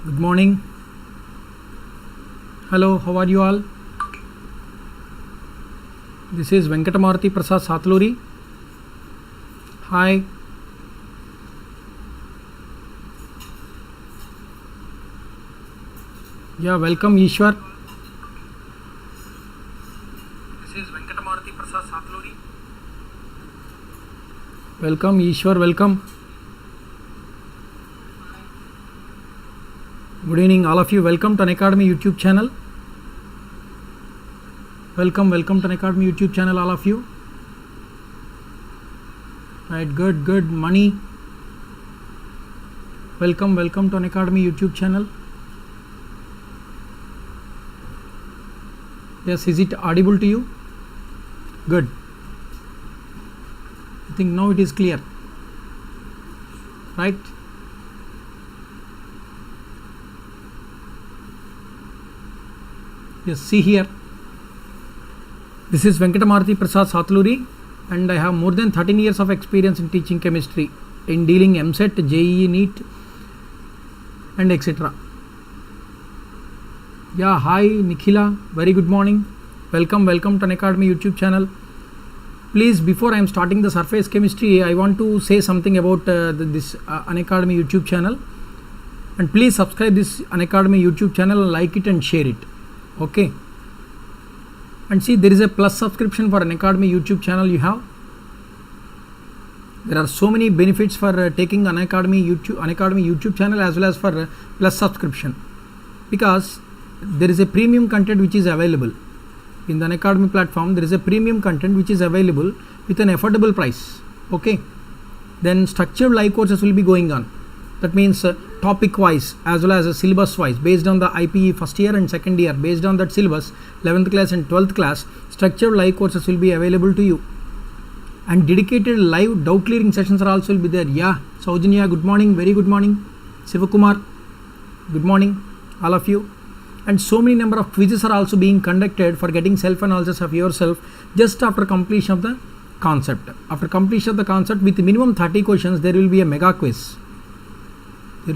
Good morning. Hello, how are you all? This is Maruti Prasad Satluru. Hi. Yeah, welcome Ishwar. This is Maruti Prasad Satluru. Welcome Ishwar, welcome. Good evening all of you. Welcome to Unacademy YouTube channel. Welcome to Unacademy YouTube channel all of you. Right, good. Money. Welcome to Unacademy YouTube channel. Yes, is it audible to you? Good. I think now it is clear. Right? Yes, see here. This is Maruti Prasad Satluru and I have more than 13 years of experience in teaching chemistry, in dealing EAMCET, JEE, NEET and etc. Yeah, hi Nikhila, very good morning. Welcome to Unacademy YouTube channel. Please, before I am starting the surface chemistry, I want to say something about this Unacademy YouTube channel. And please subscribe this Unacademy YouTube channel, like it and share it. Okay. And see, there is a plus subscription for Unacademy YouTube channel you have. There are so many benefits for taking Unacademy YouTube channel as well as for plus subscription, because there is a premium content which is available in the Unacademy platform. There is a premium content which is available with an affordable price. Okay. Then structured live courses will be going on. That means topic wise as well as syllabus wise, based on the IPE first year and second year, based on that syllabus, 11th class and 12th class, structured live courses will be available to you. And dedicated live doubt clearing sessions are also will be there. Yeah, Saujanya, good morning, very good morning. Sivakumar, good morning, all of you. And so many number of quizzes are also being conducted for getting self-analysis of yourself just after completion of the concept. After completion of the concept with minimum 30 questions, there will be a mega quiz. You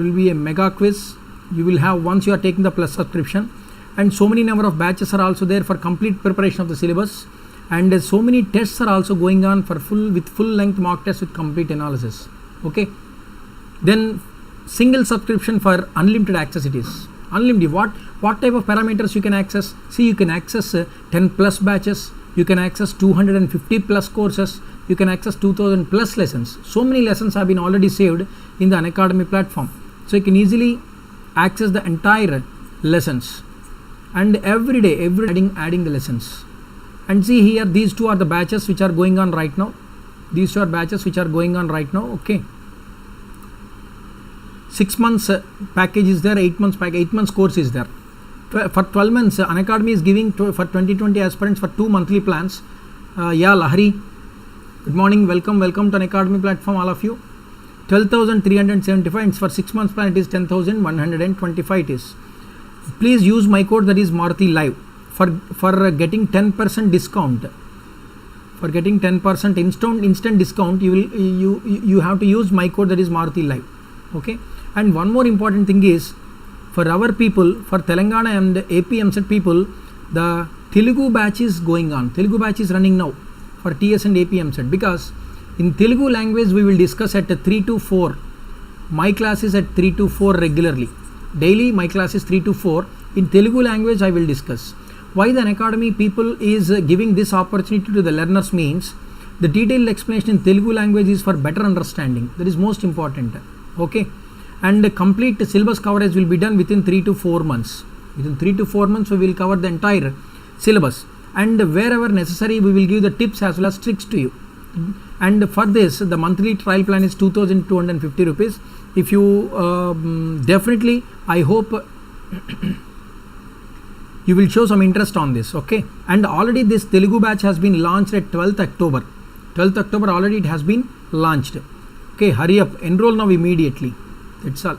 will have once you are taking the plus subscription. And so many number of batches are also there for complete preparation of the syllabus. And so many tests are also going on for full length mock tests with complete analysis. Okay. Then single subscription for unlimited access it is. Unlimited. What type of parameters you can access? See, you can access 10 plus batches. You can access 250 plus courses. You can access 2000 plus lessons. So many lessons have been already saved in the Unacademy platform. So you can easily access the entire lessons, and every day adding the lessons. And see here, these two are the batches which are going on right now. Okay. 6 months package is there, 8 months package, 8 months course is there. For 12 months, Unacademy is giving for 2020 aspirants for 2 monthly plans. Yeah, Lahari, good morning, welcome to Unacademy platform, all of you. 12,375 for 6 months plan, it is 10,125 it is. Please use my code, that is Maruti Live, for getting 10% discount. For getting 10% instant discount, you have to use my code, that is Maruti Live. Okay. And one more important thing is, for our people, for Telangana and AP EAMCET people, the Telugu batch is going on. Telugu batch is running now for TS and AP EAMCET, because in Telugu language we will discuss at 3 to 4. My class is at 3 to 4 regularly. Daily my class is 3 to 4. In Telugu language I will discuss. Why the Unacademy people is giving this opportunity to the learners means, the detailed explanation in Telugu language is for better understanding. That is most important. Okay. And the complete syllabus coverage will be done within 3 to 4 months. Within 3 to 4 months we will cover the entire syllabus, and wherever necessary we will give the tips as well as tricks to you. And for this, the monthly trial plan is 2,250 rupees. If you definitely, I hope you will show some interest on this. Okay. And already this Telugu batch has been launched at 12th October. 12th October already it has been launched. Okay, hurry up, enroll now immediately. That's all.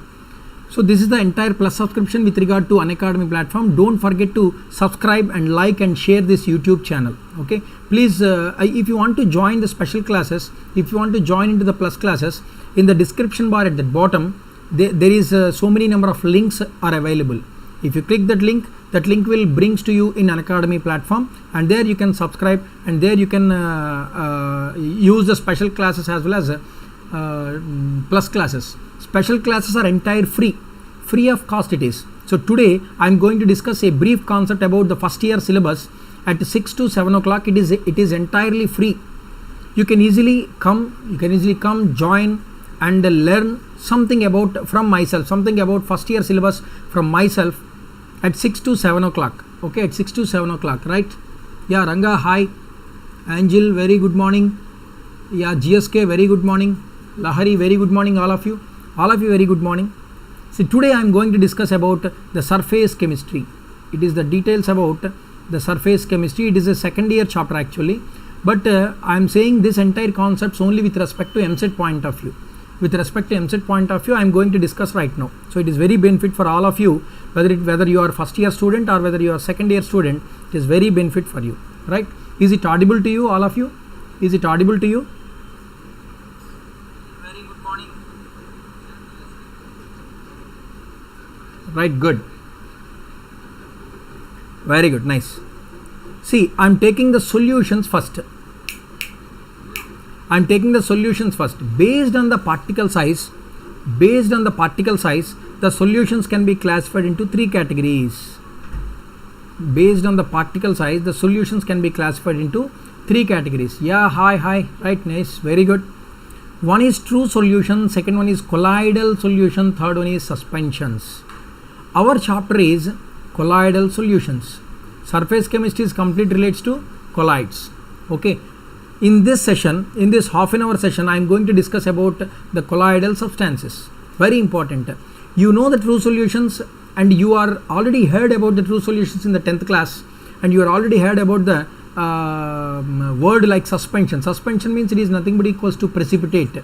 So this is the entire plus subscription with regard to Unacademy platform. Don't forget to subscribe and like and share this YouTube channel. Okay. Please, if you want to join the special classes, if you want to join into the plus classes, in the description bar at the bottom, there is so many number of links are available. If you click that link will brings to you in Unacademy platform, and there you can subscribe, and there you can use the special classes as well as plus classes. Special classes are entire free of cost it is. So today I am going to discuss a brief concept about the first year syllabus at 6 to 7 o'clock. It is entirely free. You can easily come, join and learn something about from myself, something about first year syllabus from myself at 6 to 7 o'clock. Okay, at 6 to 7 o'clock, right? Yeah, Ranga, hi. Angel, very good morning. Yeah, GSK, very good morning. Lahari, very good morning, all of you, very good morning. See, today I am going to discuss about the surface chemistry. It is the details about the surface chemistry. It is a second year chapter actually, but I am saying this entire concepts only with respect to EAMCET point of view. With respect to EAMCET point of view, I am going to discuss right now. So it is very benefit for all of you, whether you are first year student or whether you are second year student. It is very benefit for you, right? Is it audible to you, all of you? Is it audible to you? Very good morning. Right, good. Very good, nice. See, I am taking the solutions first. Based on the particle size, the solutions can be classified into three categories. Based on the particle size, the solutions can be classified into three categories. Yeah, hi, right, nice, very good. One is true solution, second one is colloidal solution, third one is suspensions. Our chapter is colloidal solutions. Surface chemistry is complete relates to colloids. Okay. In this session, in this half an hour session, I am going to discuss about the colloidal substances. Very important. You know the true solutions, and you are already heard about the true solutions in the 10th class, and you are already heard about the word like suspension. Suspension means it is nothing but equals to precipitate.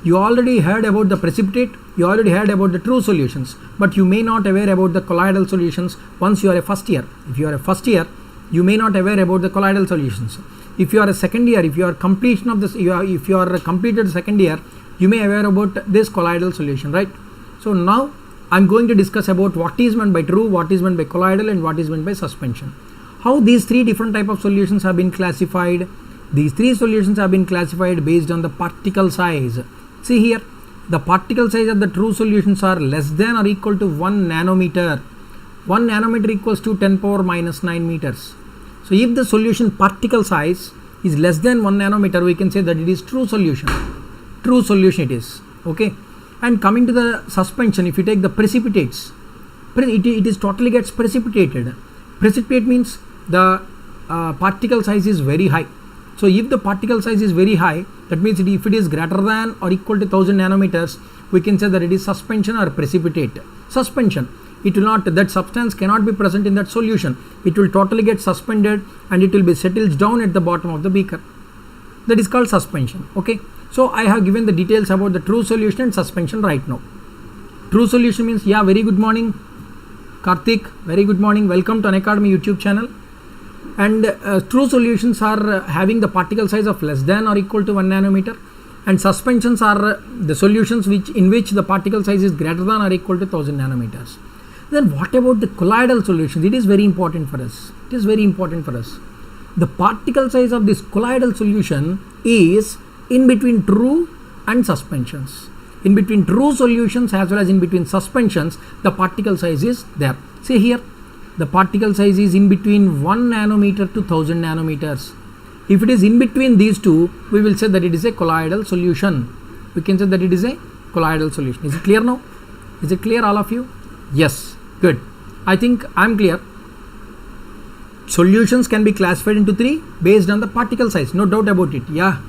You already heard about the precipitate, you already heard about the true solutions, but you may not aware about the colloidal solutions once you are a first year. If you are a first year, you may not aware about the colloidal solutions. If you are a second year, if you are completion of this, if you are completed second year, you may aware about this colloidal solution, right? So now I am going to discuss about what is meant by true, what is meant by colloidal, and what is meant by suspension. How these three different type of solutions have been classified. These three solutions have been classified based on the particle size. See here, the particle size of the true solutions are less than or equal to 1 nanometer. 1 nanometer equals to 10 power minus 9 meters. So if the solution particle size is less than 1 nanometer, we can say that it is true solution. True solution it is. Okay. And coming to the suspension, if you take the precipitates, it is totally gets precipitated. Precipitate means the particle size is very high. So if the particle size is very high, that means if it is greater than or equal to 1000 nanometers, we can say that it is suspension or precipitate. Suspension, it will not, that substance cannot be present in that solution. It will totally get suspended and it will be settles down at the bottom of the beaker. That is called suspension. Okay. So I have given the details about the true solution and suspension right now. True solution means, yeah, very good morning, Karthik, very good morning. Welcome to Unacademy YouTube channel. And true solutions are having the particle size of less than or equal to 1 nanometer, and suspensions are the solutions in which the particle size is greater than or equal to 1000 nanometers. Then what about the colloidal solutions? It is very important for us. The particle size of this colloidal solution is in between true and suspensions. In between true solutions as well as in between suspensions, the particle size is there. See here, the particle size is in between 1 nanometer to 1000 nanometers. If it is in between these two, we will say that it is a colloidal solution. We can say that it is a colloidal solution. Is it clear now? Is it clear, all of you? Yes, good. I think I am clear. Solutions can be classified into three based on the particle size, no doubt about it. Yeah.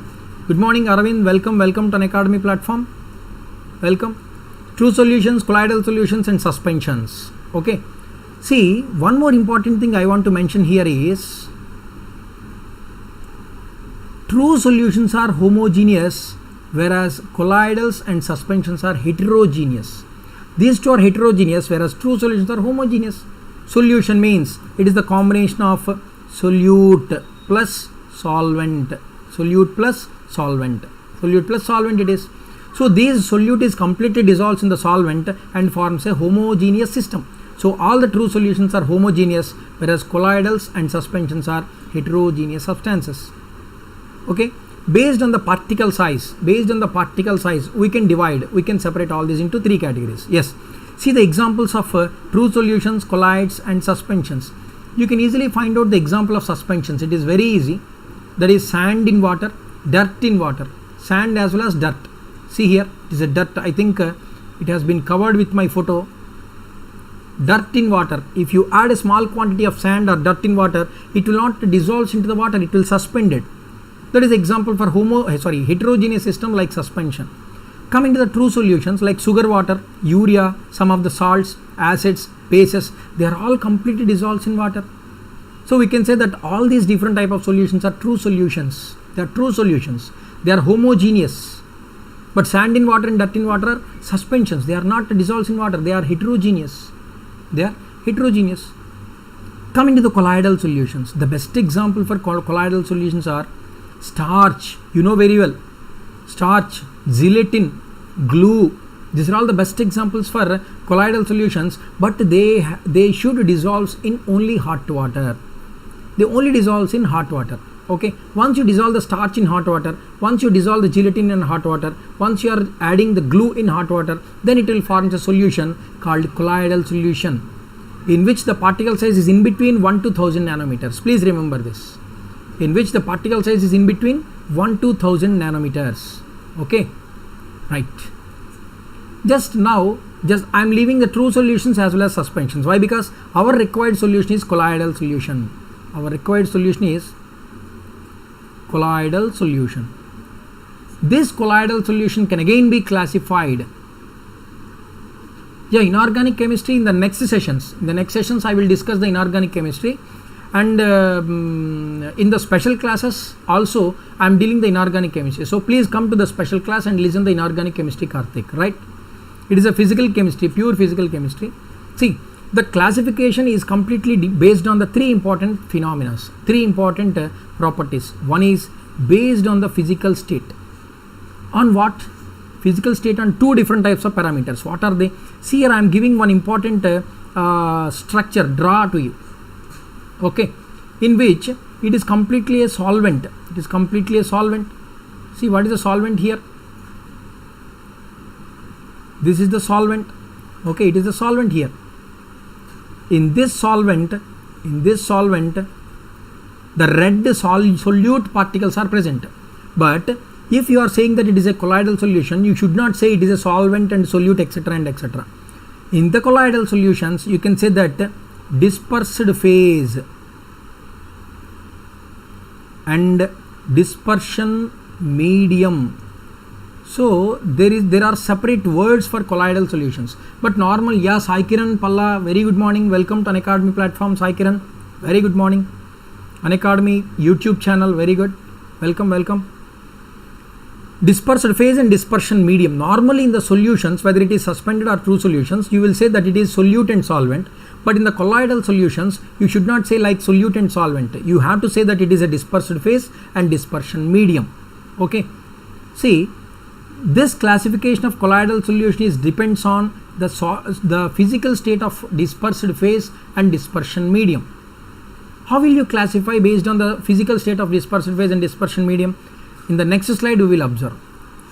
Good morning, Arvind. Welcome to Unacademy platform. Welcome. True solutions, colloidal solutions, and suspensions. Okay. See, one more important thing I want to mention here is true solutions are homogeneous, whereas colloidals and suspensions are heterogeneous. These two are heterogeneous, whereas true solutions are homogeneous. Solution means it is the combination of solute plus solvent. Solute plus solvent. Solute plus solvent it is. So this solute is completely dissolves in the solvent and forms a homogeneous system. So all the true solutions are homogeneous, whereas colloidals and suspensions are heterogeneous substances. Okay, based on the particle size, we can separate all these into three categories. Yes, see the examples of true solutions, colloids and suspensions. You can easily find out the example of suspensions. It is very easy. That is sand in water, dirt in water, sand as well as dirt. See here, it is a dirt. I think it has been covered with my photo. Dirt in water. If you add a small quantity of sand or dirt in water, it will not dissolve into the water. It will suspend it. That is example for heterogeneous system like suspension. Coming to the true solutions like sugar water, urea, some of the salts, acids, bases, they are all completely dissolved in water. So we can say that all these different type of solutions are true solutions. They are true solutions. They are homogeneous. But sand in water and dirt in water are suspensions. They are not dissolved in water. They are heterogeneous. Coming to the colloidal solutions, the best example for colloidal solutions are starch. You know very well. Starch, gelatin, glue. These are all the best examples for colloidal solutions, but they should dissolve in only hot water. They only dissolve in hot water. Okay, once you dissolve the starch in hot water, once you dissolve the gelatin in hot water, once you are adding the glue in hot water, then it will form a solution called colloidal solution, in which the particle size is in between 1 to 1000 nanometers. Please remember this. In which the particle size is in between 1 to 1000 nanometers. Okay, right. I am leaving the true solutions as well as suspensions. Why? Because our required solution is colloidal solution. Our required solution is colloidal solution. This colloidal solution can again be classified. Yeah, inorganic chemistry in the next sessions. In the next sessions, I will discuss the inorganic chemistry, and in the special classes also I am dealing the inorganic chemistry. So please come to the special class and listen the inorganic chemistry, Karthik. Right? It is a physical chemistry, pure physical chemistry. See, the classification is completely based on the three important phenomena, three important properties. One is based on the physical state. On what? Physical state on two different types of parameters. What are they? See here I am giving one important structure, draw to you. Okay, in which it is completely a solvent. It is completely a solvent. See, what is the solvent here? This is the solvent. Okay, it is the solvent here. In this solvent, the red solute particles are present. But if you are saying that it is a colloidal solution, you should not say it is a solvent and solute, etc. and etc. In the colloidal solutions, you can say that dispersed phase and dispersion medium. So there are separate words for colloidal solutions. But normal, yeah, Sai Kiran Palla, very good morning. Welcome to Unacademy platform, Sai Kiran. Very good morning. Unacademy YouTube channel, very good. Welcome. Dispersed phase and dispersion medium. Normally in the solutions, whether it is suspended or true solutions, you will say that it is solute and solvent. But in the colloidal solutions, you should not say like solute and solvent. You have to say that it is a dispersed phase and dispersion medium. Okay. See, this classification of colloidal solution depends on the physical state of dispersed phase and dispersion medium. How will you classify based on the physical state of dispersed phase and dispersion medium? In the next slide we will observe.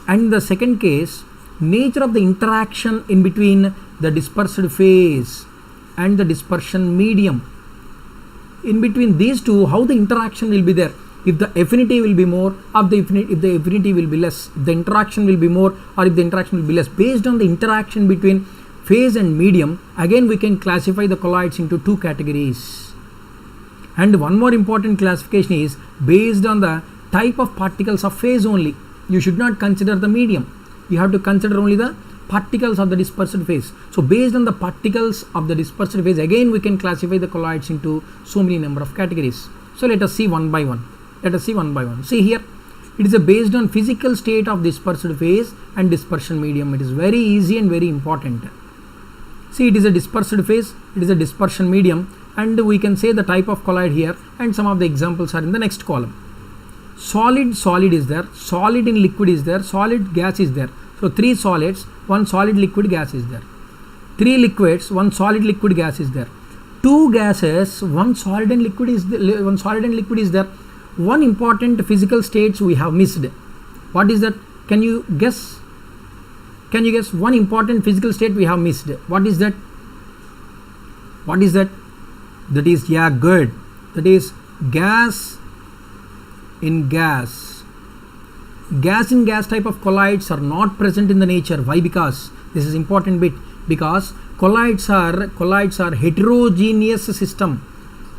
And in the second case, nature of the interaction in between the dispersed phase and the dispersion medium. In between these two, how the interaction will be there. If the affinity will be more, if the affinity will be less, if the interaction will be more, or if the interaction will be less. Based on the interaction between phase and medium, again we can classify the colloids into two categories. And one more important classification is based on the type of particles of phase only. You should not consider the medium. You have to consider only the particles of the dispersed phase. So based on the particles of the dispersed phase, again we can classify the colloids into so many number of categories. So let us see one by one. See here, it is based on physical state of dispersed phase and dispersion medium. It is very easy and very important. See, it is a dispersed phase, it is a dispersion medium, and we can say the type of colloid here, and some of the examples are in the next column. Solid is there, solid in liquid is there, solid gas is there. So 3 solids, 1 solid liquid gas is there. 3 liquids, 1 solid liquid gas is there. 2 gases, 1 solid and liquid is there. One important physical states we have missed. What is that? Can you guess? Can you guess one important physical state we have missed? What is that? What is that? That is, yeah, good. That is gas in gas. Gas in gas type of colloids are not present in the nature. Why? Because this is important bit. Because colloids are heterogeneous system.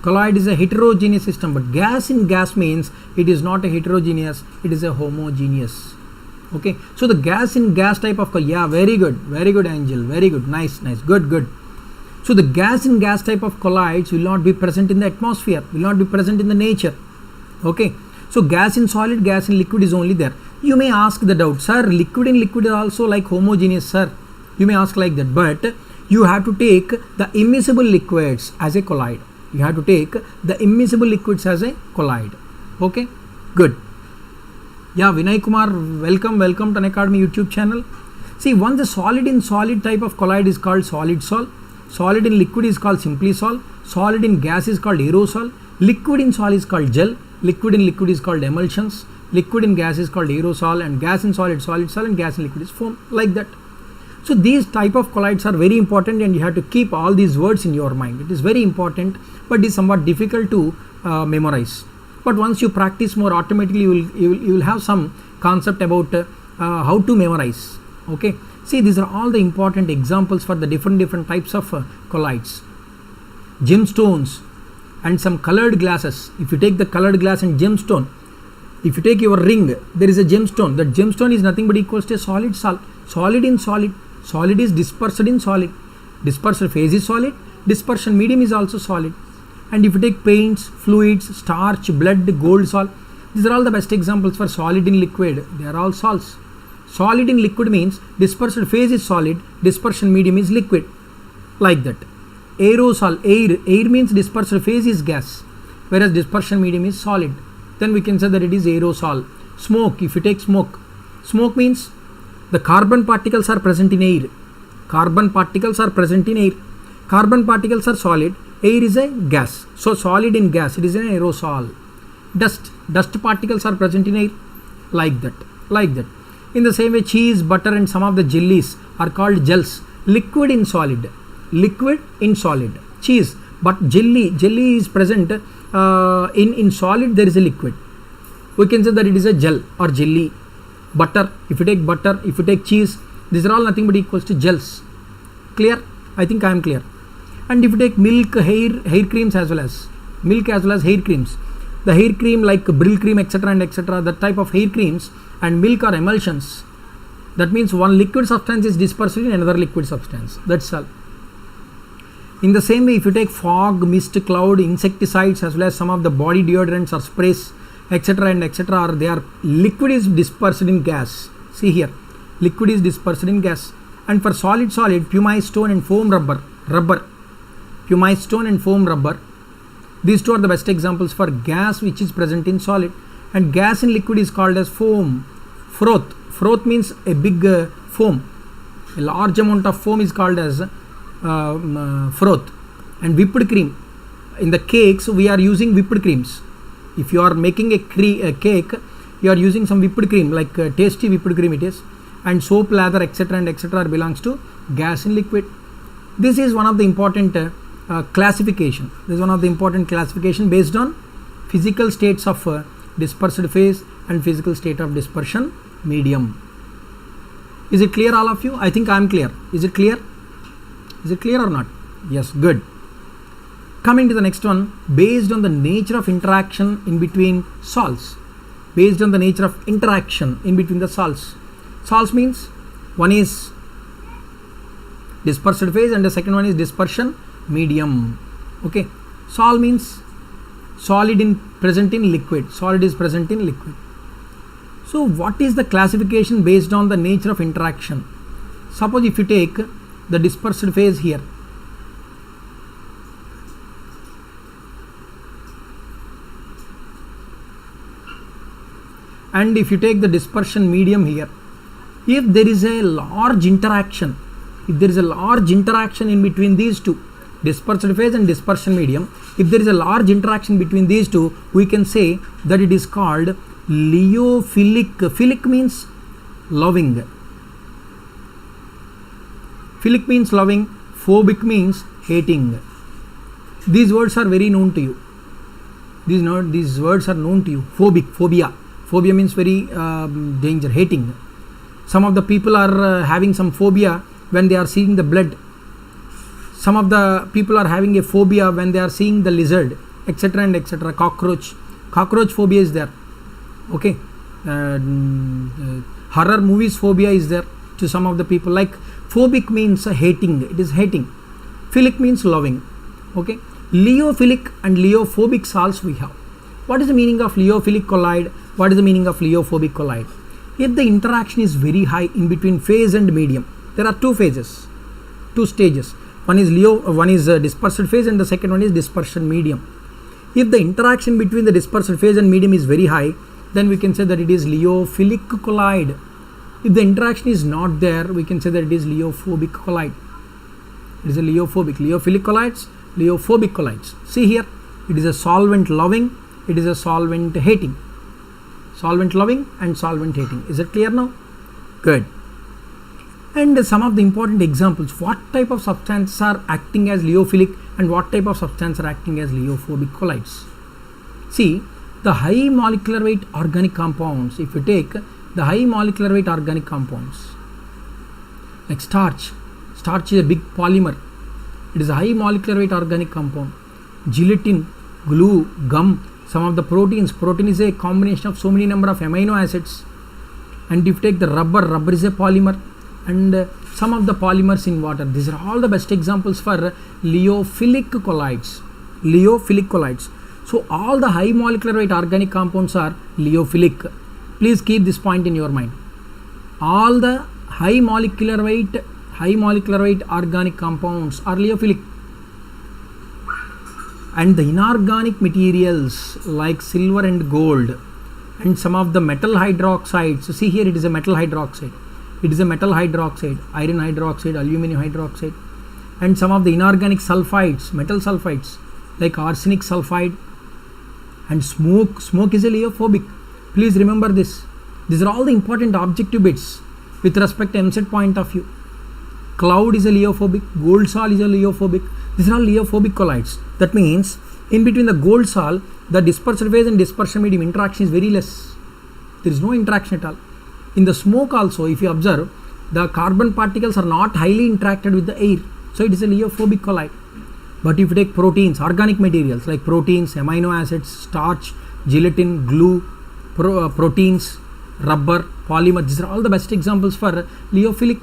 Colloid is a heterogeneous system, but gas in gas means it is not a heterogeneous, it is a homogeneous. Okay, so the gas in gas type of, yeah, very good, Angel, very good, nice, good. So the gas in gas type of colloids will not be present in the atmosphere, will not be present in the nature. Okay, so gas in solid, gas in liquid is only there. You may ask the doubt, sir, liquid in liquid is also like homogeneous, sir. You may ask like that, but you have to take the immiscible liquids as a colloid. You have to take the immiscible liquids as a colloid. Okay, good. Yeah, Vinay Kumar, welcome to Unacademy YouTube channel. See, once the solid in solid type of colloid is called solid sol, solid in liquid is called simply sol, solid in gas is called aerosol, liquid in sol is called gel, liquid in liquid is called emulsions, liquid in gas is called aerosol, and gas in solid sol, and gas in liquid is foam, like that. So these type of colloids are very important, and you have to keep all these words in your mind. It is very important, but it is somewhat difficult to memorize. But once you practice more, automatically you will have some concept about how to memorize. Okay, see, these are all the important examples for the different types of colloids. Gemstones and some colored glasses. If you take the colored glass and gemstone, if you take your ring, there is a gemstone. That gemstone is nothing but equals to a solid sol. Solid in solid. Solid is dispersed in solid. Dispersed phase is solid. Dispersion medium is also solid. And if you take paints, fluids, starch, blood, gold sol, these are all the best examples for solid in liquid. They are all sols. Solid in liquid means dispersed phase is solid, dispersion medium is liquid, like that. Aerosol, air means dispersed phase is gas, whereas dispersion medium is solid. Then we can say that it is aerosol. Smoke, if you take smoke means the carbon particles are present in air. Carbon particles are present in air. Carbon particles are solid. Air is a gas. So solid in gas, it is an aerosol. Dust particles are present in air, like that. In the same way, cheese, butter, and some of the jellies are called gels. Liquid in solid. Cheese, but jelly is present in solid. There is a liquid. We can say that it is a gel or jelly. Butter, if you take cheese, these are all nothing but equals to gels. Clear? I think I am clear. And if you take milk, hair creams as well as hair creams, the hair cream like Brill cream, etc., that type of hair creams and milk are emulsions. That means one liquid substance is dispersed in another liquid substance. That's all. In the same way, if you take fog, mist, cloud, insecticides as well as some of the body deodorants or sprays, etc., they are liquid is dispersed in gas. See here, liquid is dispersed in gas. And for solid, pumice stone and foam rubber. Pumice stone and foam rubber. These two are the best examples for gas which is present in solid. And gas in liquid is called as foam. Froth means a big foam. A large amount of foam is called as froth. And whipped cream. In the cakes, we are using whipped creams. If you are making a cake, you are using some whipped cream, like tasty whipped cream it is. And soap, lather, etc. belongs to gas in liquid. This is one of the important classification. This is one of the important classification based on physical states of dispersed phase and physical state of dispersion medium. Is it clear, all of you? I think I am clear. Is it clear? Is it clear or not? Yes, good. Coming to the next one, based on the nature of interaction in between sols. Based on the nature of interaction in between the sols. Sols means one is dispersed phase and the second one is dispersion medium. Okay, sol means solid in present in liquid. Solid is present in liquid. So what is the classification based on the nature of interaction? Suppose if you take the dispersed phase here, and if you take the dispersion medium here, If there is a large interaction, in between these two, dispersed phase and dispersion medium, if there is a large interaction between these two, we can say that it is called liophilic. Philic means loving. Philic means loving, phobic means hating. These words are very known to you. These words are known to you. Phobic, phobia. Phobia means very danger, hating. Some of the people are having some phobia when they are seeing the blood. Some of the people are having a phobia when they are seeing the lizard, etc. and etc. Cockroach phobia is there. Okay. Horror movies phobia is there to some of the people. Like phobic means hating. It is hating. Philic means loving. Okay. Liophilic and leophobic salts we have. What is the meaning of leophilic collide? What is the meaning of leophobic collide? If the interaction is very high in between phase and medium, there are two phases, two stages. One is dispersed phase and the second one is dispersion medium. If the interaction between the dispersed phase and medium is very high, then we can say that it is leophilic collide. If the interaction is not there, we can say that it is leophobic collide. It is a leophilic collides, leophobic collides. See here, it is a solvent loving, it is a solvent hating. Solvent loving and solvent hating. Is it clear now? Good. And some of the important examples, what type of substances are acting as leophilic and what type of substances are acting as leophobic collides. See, the high molecular weight organic compounds, if you take the high molecular weight organic compounds, like starch is a big polymer. It is a high molecular weight organic compound. Gelatin, glue, gum, some of the protein is a combination of so many number of amino acids. And if you take the rubber is a polymer, and some of the polymers in water. These are all the best examples for leophilic collides. So all the high molecular weight organic compounds are leophilic. Please keep this point in your mind. All the high molecular weight organic compounds are leophilic. And the inorganic materials like silver and gold and some of the metal hydroxides. So see here, it is a metal hydroxide. Iron hydroxide, aluminum hydroxide, and some of the inorganic sulfides, metal sulfides like arsenic sulfide and smoke. Smoke is a leophobic. Please remember this. These are all the important objective bits with respect to EAMCET point of view. Cloud is a leophobic, gold sol is a leophobic. These are all leophobic collides. That means in between the gold sol, the dispersed phase and dispersion medium interaction is very less. There is no interaction at all. In the smoke also, if you observe, the carbon particles are not highly interacted with the air. So it is a leophobic collide. But if you take proteins, organic materials like proteins, amino acids, starch, gelatin, glue, proteins, rubber, polymer, these are all the best examples for leophilic.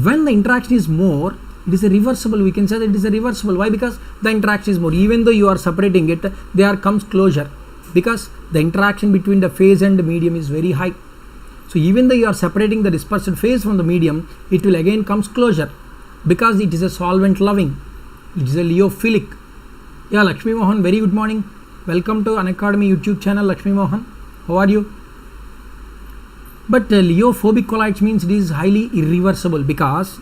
When the interaction is more, it is a reversible. We can say that it is a reversible. Why? Because the interaction is more. Even though you are separating it, there comes closure. Because the interaction between the phase and the medium is very high. So even though you are separating the dispersed phase from the medium, it will again comes closure because it is a solvent loving. It is a leophilic. Yeah, Lakshmi Mohan, very good morning. Welcome to Unacademy YouTube channel, Lakshmi Mohan. How are you? But leophobic collides means it is highly irreversible because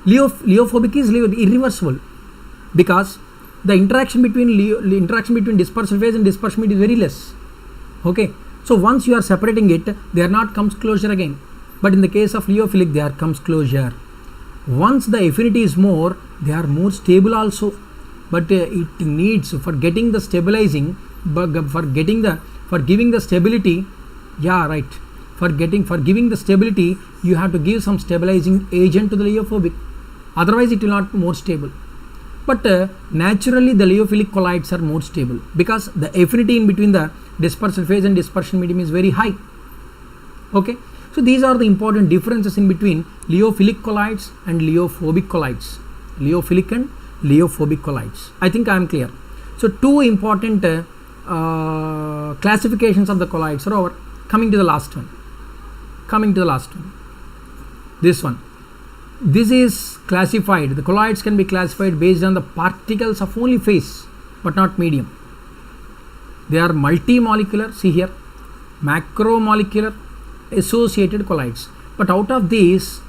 leophobic is irreversible because the interaction between dispersed phase and dispersion medium is very less. Okay, so once you are separating it, there not comes closure again. But in the case of leophilic, there comes closure. Once the affinity is more, they are more stable also. But it needs for getting the stabilizing, for giving the stability. Yeah, right. For giving the stability, you have to give some stabilizing agent to the leophobic. Otherwise, it will not more stable. But naturally the leophilic collides are more stable because the affinity in between the dispersed phase and dispersion medium is very high. Okay, so these are the important differences in between leophilic collides and leophobic collides. Leophilic and leophobic collides. I think I am clear. So two important classifications of the collides are over. Coming to the last one. This one. This is classified. The colloids can be classified based on the particles of only phase but not medium. They are multimolecular. See here, macromolecular, associated colloids. But out of these,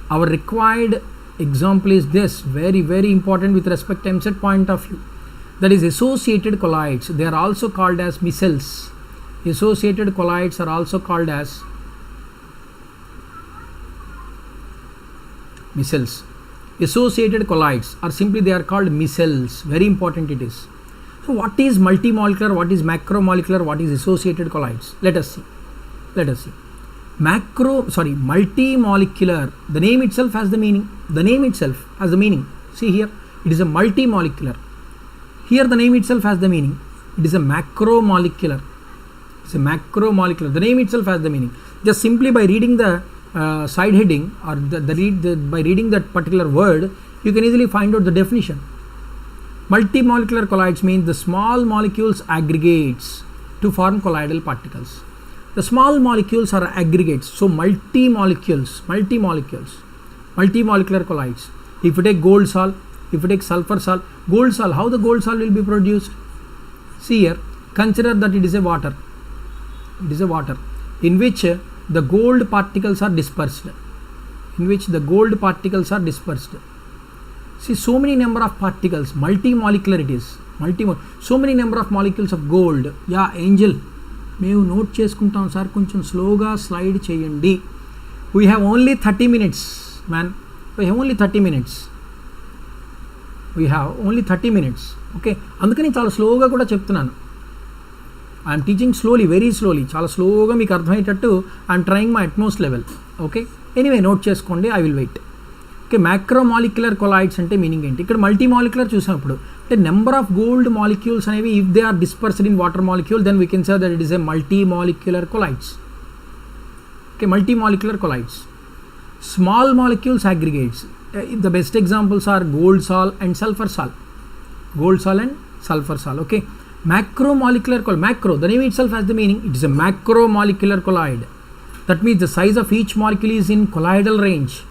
our required example is this, very important with respect to EAMCET point of view, that is associated colloids. They are also called as micelles. Associated colloids are also called as micelles. Associated colloids, or simply they are called micelles. Very important it is. So what is multimolecular, what is macromolecular, what is associated colloids? Let us see. Multimolecular, the name itself has the meaning. See here, it is a multimolecular. Here the name itself has the meaning. It is a macromolecular. It's a macromolecular. The name itself has the meaning. Just simply by reading the side heading or by reading that particular word, you can easily find out the definition. Multimolecular colloids means the small molecules aggregates to form colloidal particles. The small molecules are aggregates, so multimolecular colloids. If you take gold salt, if you take sulfur salt, gold salt, how the gold salt will be produced? See here, consider that it is a water. It is a water in which the gold particles are dispersed. See, so many number of particles, multimolecular it is. So many number of molecules of gold. Yeah, Angel, మేము note చేసుకుంటాం sir, కొంచెం స్లోగా slide చేయండి. We have only 30 minutes, man. We have only 30 minutes. Okay, అందుకని చాలా స్లోగా కూడా చెప్తున్నాను. I'm teaching slowly, very slowly, చాలా స్లోగా మీకు అర్థమయ్యేటట్టు I'm trying my utmost level. Okay, anyway note చేసుకోండి, I will wait. Okay, macromolecular colloids అంటే మీనింగ్ ఏంటి? ఇక్కడ మల్టీమాలిక్యులర్ చూసినప్పుడు అంటే నెంబర్ ఆఫ్ గోల్డ్ మాలిక్యూల్స్ అనేవి if they are dispersed in water molecule, then we can say that it is a multimolecular colloids. Okay, multimolecular colloids. Small molecules aggregates, the best examples are gold sol and sulphur sol. Okay, macromolecular colloid. Macro, the name itself has the meaning. It is a macromolecular colloid. That means the size of each molecule is in colloidal range.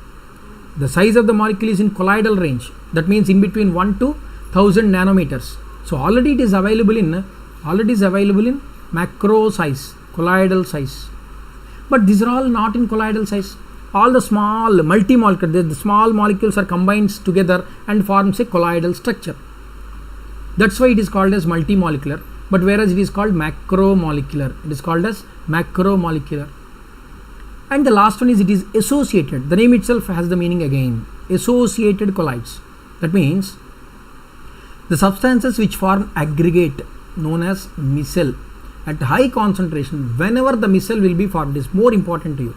That means in between 1 to 1000 nanometers. So already it is available in macro size, colloidal size. But these are all not in colloidal size. All the small multimolecular, the small molecules are combined together and forms a colloidal structure. That's why it is called as multimolecular, but whereas it is called macromolecular. And the last one is it is associated. The name itself has the meaning again. Associated colloids. That means the substances which form aggregate known as micelle at high concentration. Whenever the micelle will be formed, is more important to you.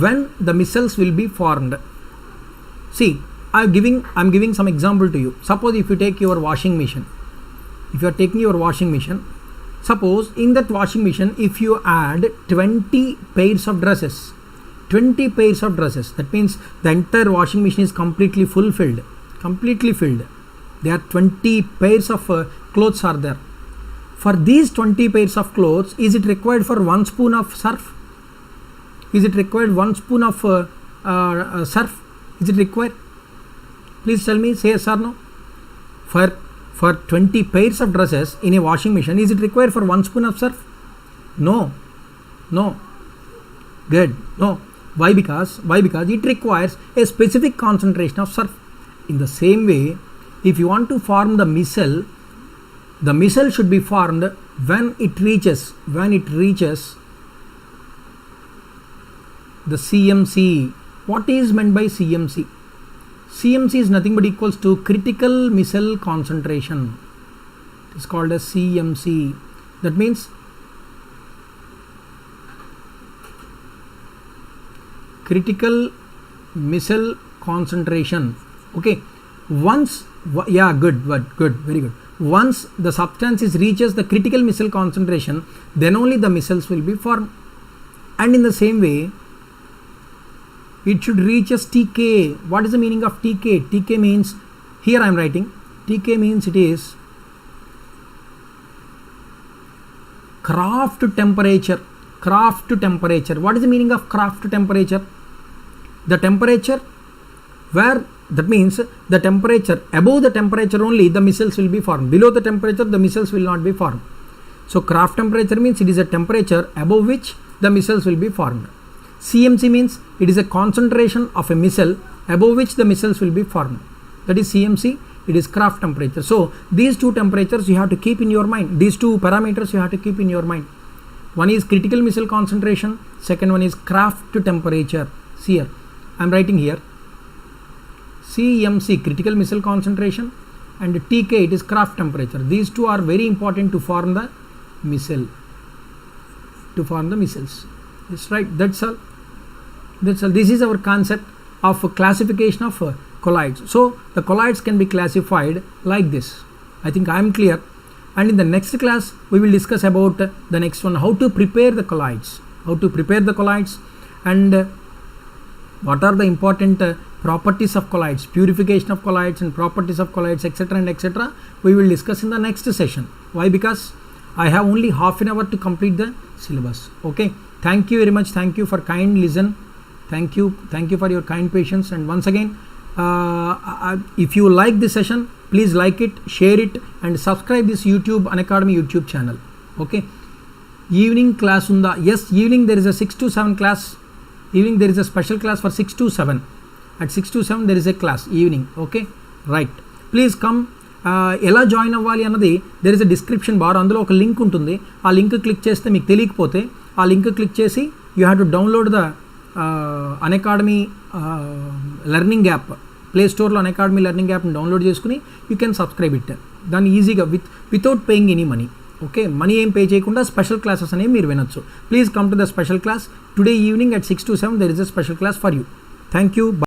When the micelles will be formed. See, I'm giving some example to you. Suppose if you take your washing machine. If you are taking your washing machine, suppose in that washing machine, if you add 20 pairs of dresses, that means the entire washing machine is completely filled. There are 20 pairs of clothes are there. For these 20 pairs of clothes, is it required for 1 spoon of surf? Is it required 1 spoon of surf? Is it required? Please tell me, say yes or no. For 20 pairs of dresses in a washing machine, is it required for 1 spoon of surf? No. Good. No. Why? Because it requires a specific concentration of surf. In the same way, if you want to form the micelle should be formed when it reaches the CMC. What is meant by CMC? CMC is nothing but equals to critical micelle concentration. It is called as CMC. That means critical micelle concentration. Okay, once, yeah, good, very good. Once the substance reaches the critical micelle concentration, then only the micelles will be formed. And in the same way, it should reach as TK. What is the meaning of TK? TK means, here I am writing, TK means it is craft temperature. What is the meaning of craft temperature? The temperature where, that means the temperature, above the temperature only the micelles will be formed. Below the temperature the micelles will not be formed. So craft temperature means it is a temperature above which the micelles will be formed. CMC means it is a concentration of a missile above which the missiles will be formed. That is CMC. It is craft temperature. So these two temperatures you have to keep in your mind. These two parameters you have to keep in your mind. One is critical missile concentration. Second one is craft temperature. See here, I am writing here. CMC, critical missile concentration, and TK, it is craft temperature. These two are very important to form the missile. To form the missiles. Yes, right. That's all. That's all. This is our concept of classification of colloids. So the colloids can be classified like this. I think I am clear. And in the next class we will discuss about the next one, how to prepare the colloids. How to prepare the colloids, and what are the important properties of colloids, purification of colloids and properties of colloids, etc. and etc. we will discuss in the next session. Why? Because I have only half an hour to complete the syllabus. Okay, thank you very much. Thank you for kind listen. Thank you for your kind patience. And once again, if you like this session, please like it, share it, and subscribe this Unacademy YouTube channel. Okay, evening class unda? Yes, evening there is a 6 to 7 class. Evening there is a special class for 6 to 7. At 6 to 7 there is a class evening. Okay, right, please come. ఎలా join అవ్వాలి అన్నది there is a description bar, అందులో ఒక link ఉంటుంది. ఆ link click చేస్తే మీకు తెలియకపోతే ఆ లింక్ క్లిక్ చేసి you have to download the Unacademy learning app. Play స్టోర్లో Unacademy లెర్నింగ్ యాప్ని డౌన్లోడ్ చేసుకుని యూ కెన్ సబ్స్క్రైబ్ ఇట్. దాన్ని ఈజీగా without paying any money. Okay, money ఏం పే చేయకుండా స్పెషల్ క్లాసెస్ అనేవి మీరు వినొచ్చు. Please come to the special class today evening at 6 to 7. there is a special class for you. Thank you.